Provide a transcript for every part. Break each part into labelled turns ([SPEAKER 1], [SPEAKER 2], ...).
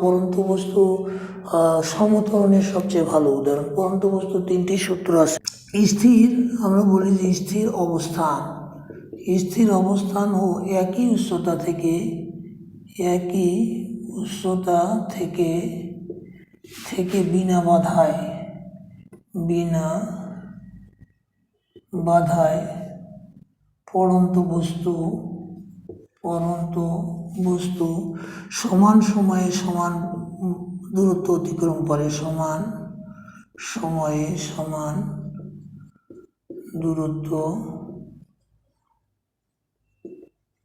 [SPEAKER 1] পরন্তু বস্তু সমতরণের সবচেয়ে ভালো উদাহরণ। পরন্তু বস্তু তিনটি সূত্র আছে। স্থির আমরা বলি যে স্থির অবস্থান, স্থির অবস্থান ও একই উচ্চতা থেকে বিনা বাধায় পরন্তু বস্তু সমান সময়ে সমান দূরত্ব অতিক্রম করে, সমান সময়ে সমান দূরত্ব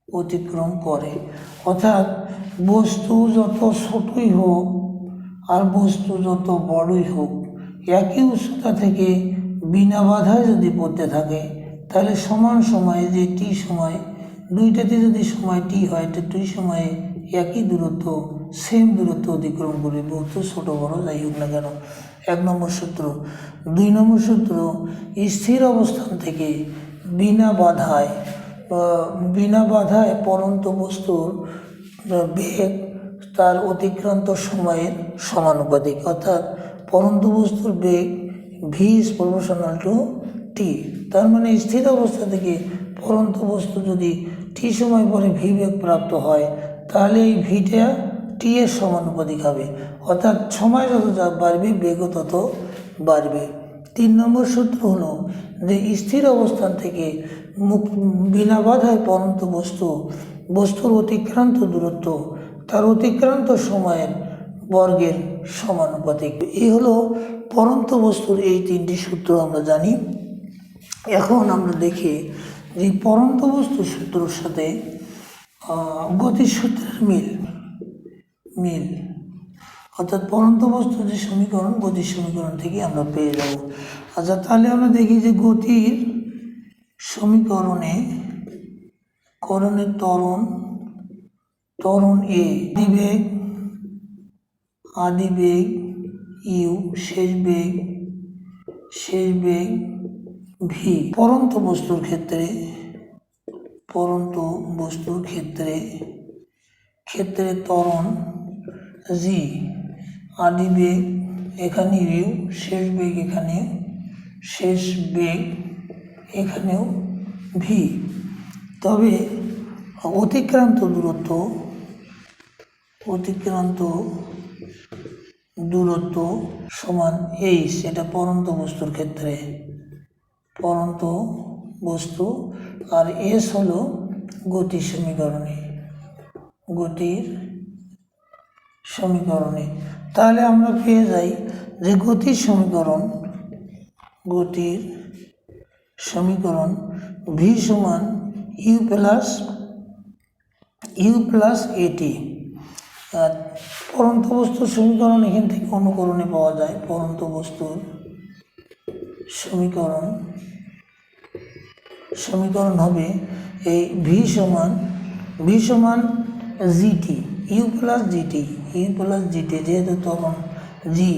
[SPEAKER 1] অতিক্রম করে। অর্থাৎ বস্তু যত ছোটই হোক আর বস্তু যত বড়ই হোক, একই উচ্চতা থেকে বিনা বাধায় যদি পড়তে থাকে, তাহলে সমান সময়ে যে টি সময়, দুইটাতে যদি সময় টি হয়, তো টি সময়ে একই দূরত্ব, সেম দূরত্ব অতিক্রম করবে, বস্তু ছোট বড় যাই হোক না কেন। 1 নম্বর সূত্র। 2 নম্বর সূত্র, স্থির অবস্থান থেকে বিনা বাধায় পরন্ত বস্তুর বেগ তার অতিক্রান্ত সময়ের সমানুপাতিক। অর্থাৎ পরন্ত বস্তুর বেগ ভি ইজ প্রপোর্শনাল টু টি। তার মানে স্থির অবস্থা থেকে পরন্ত বস্তু যদি টি সময় পরে ভি বেগ প্রাপ্ত হয়, তাহলে এই ভিটা টি এর সমানুপাতিক হবে। অর্থাৎ সময় যত বাড়বে বেগও তত বাড়বে। 3 নম্বর সূত্র হলো যে স্থির অবস্থান থেকে বিনা বাধায় পরন্ত বস্তুর অতিক্রান্ত দূরত্ব তার অতিক্রান্ত সময়ের বর্গের সমানুপাতিক। এই হলো পরন্ত বস্তুর এই 3টি সূত্র আমরা জানি। এখন আমরা দেখি যে পরন্ত বস্তুর সূত্রের সাথে গতির সূত্রের মিল অর্থাৎ পরন্ত বস্তুর যে সমীকরণ, গতির সমীকরণ থেকে আমরা পেয়ে যাব। আচ্ছা, তাহলে আমরা দেখি যে গতির সমীকরণে ত্বরণ এ আদি বেগ ইউ, শেষ বেগ ভি। পরন্ত বস্তুর ক্ষেত্রে ত্বরণ জি, আদি বেগ এখানে ইউ, শেষ বেগ এখানেও ভি। তবে অতিক্রান্ত দূরত্ব সমান এইচ, এটা পরন্ত বস্তুর ক্ষেত্রে, পরন্ত বস্তু। আর এস হলো গতির সমীকরণে। তাহলে আমরা পেয়ে যাই যে গতির সমীকরণ ভি সমান ইউ প্লাস এটি। আর পরন্ত বস্তুর সমীকরণ এখান থেকে অনুকরণে পাওয়া যায়। পরন্ত বস্তুর সমীকরণ হবে এই ভি সমান জিটি, ইউ প্লাস জিটি, যেহেতু তখন জি।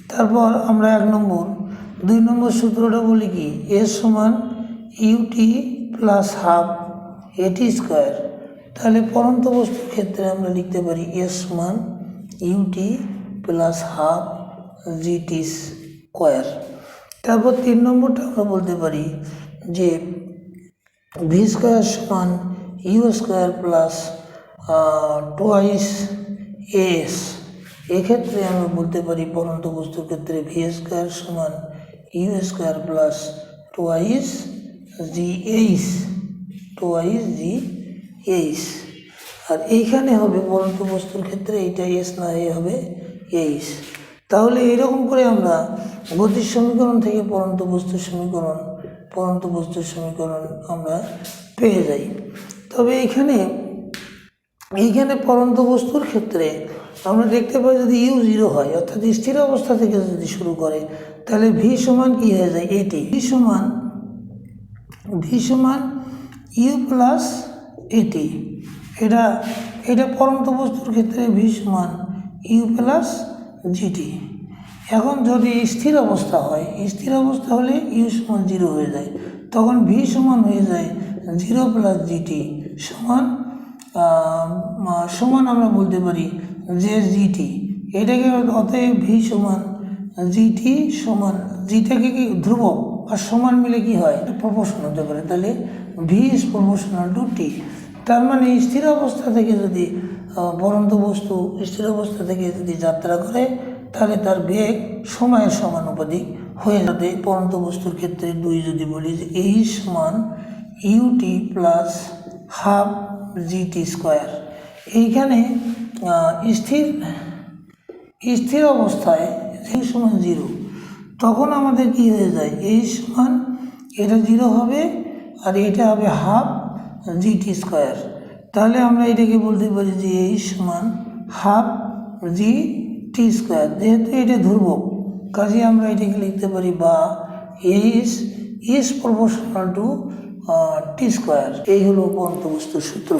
[SPEAKER 1] তারপর আমরা 2 নম্বর সূত্রটা বলি কি, এস সমান UT plus half a t square. তাহলে পরন্ত বস্তুর ক্ষেত্রে আমরা লিখতে পারি এস সমান UT plus half GT square. তারপর 3 নম্বরটা আমরা বলতে পারি যে ভি স্কোয়ার সমান u square plus twice s. এক্ষেত্রে আমরা বলতে পারি পরন্ত বস্তুর ক্ষেত্রে ভি স্কোয়ার সমান u square plus twice g h. আর এইখানে হবে পরন্ত বস্তুর ক্ষেত্রে এইটা এস না, এ হবে এইচ। তাহলে এইরকম করে আমরা গতির সমীকরণ থেকে পরন্ত বস্তুর সমীকরণ আমরা পেয়ে যাই। তবে এইখানে পরন্ত বস্তুর ক্ষেত্রে আমরা দেখতে পাই যদি ইউ 0 হয়, অর্থাৎ স্থির অবস্থা থেকে যদি শুরু করে, তাহলে ভি সমান কি হয়ে যায় এটি। ভি সমান ইউ প্লাস এটি। এটা পরন্ত বস্তুর ক্ষেত্রে ভি সমান ইউ প্লাস জিটি। এখন যদি স্থির অবস্থা হলে ইউ সমান 0 হয়ে যায়, তখন ভি সমান হয়ে যায় 0 প্লাস জিটি সমান আমরা বলতে পারি যে জিটি, এটাকে অতএব ভি সমান জিটি সমান, জিটাকে কি ধ্রুবক আর সমান মিলে কি হয়, প্রপোর্শন হতে পারে, তাহলে ভি ইজ প্রপোর্শনাল টু টি। তার মানে স্থির অবস্থা থেকে যদি পরন্ত বস্তু স্থির অবস্থা থেকে যদি যাত্রা করে, তাহলে তার বেগ সময়ের সমানুপাতিক হয়ে যাবে। পরন্ত বস্তুর ক্ষেত্রে 2 যদি বলি যে এইচ সমান UT plus half GT square. এইখানে স্থির অবস্থায় জি সমান 0, তখন আমাদের কি হয়ে যায়, এইচ সমান এটা 0 হবে আর এটা হবে হাফ জিটি স্কোয়ার। তাহলে আমরা এটাকে বলতে পারি যে এইচ সমান হাফ জি টি স্কোয়ার। যেহেতু এটা ধ্রুবক, কাজে আমরা এটাকে লিখতে পারি বা H is proportional to T square. এই হলো পরন্ত বস্তুর সূত্র।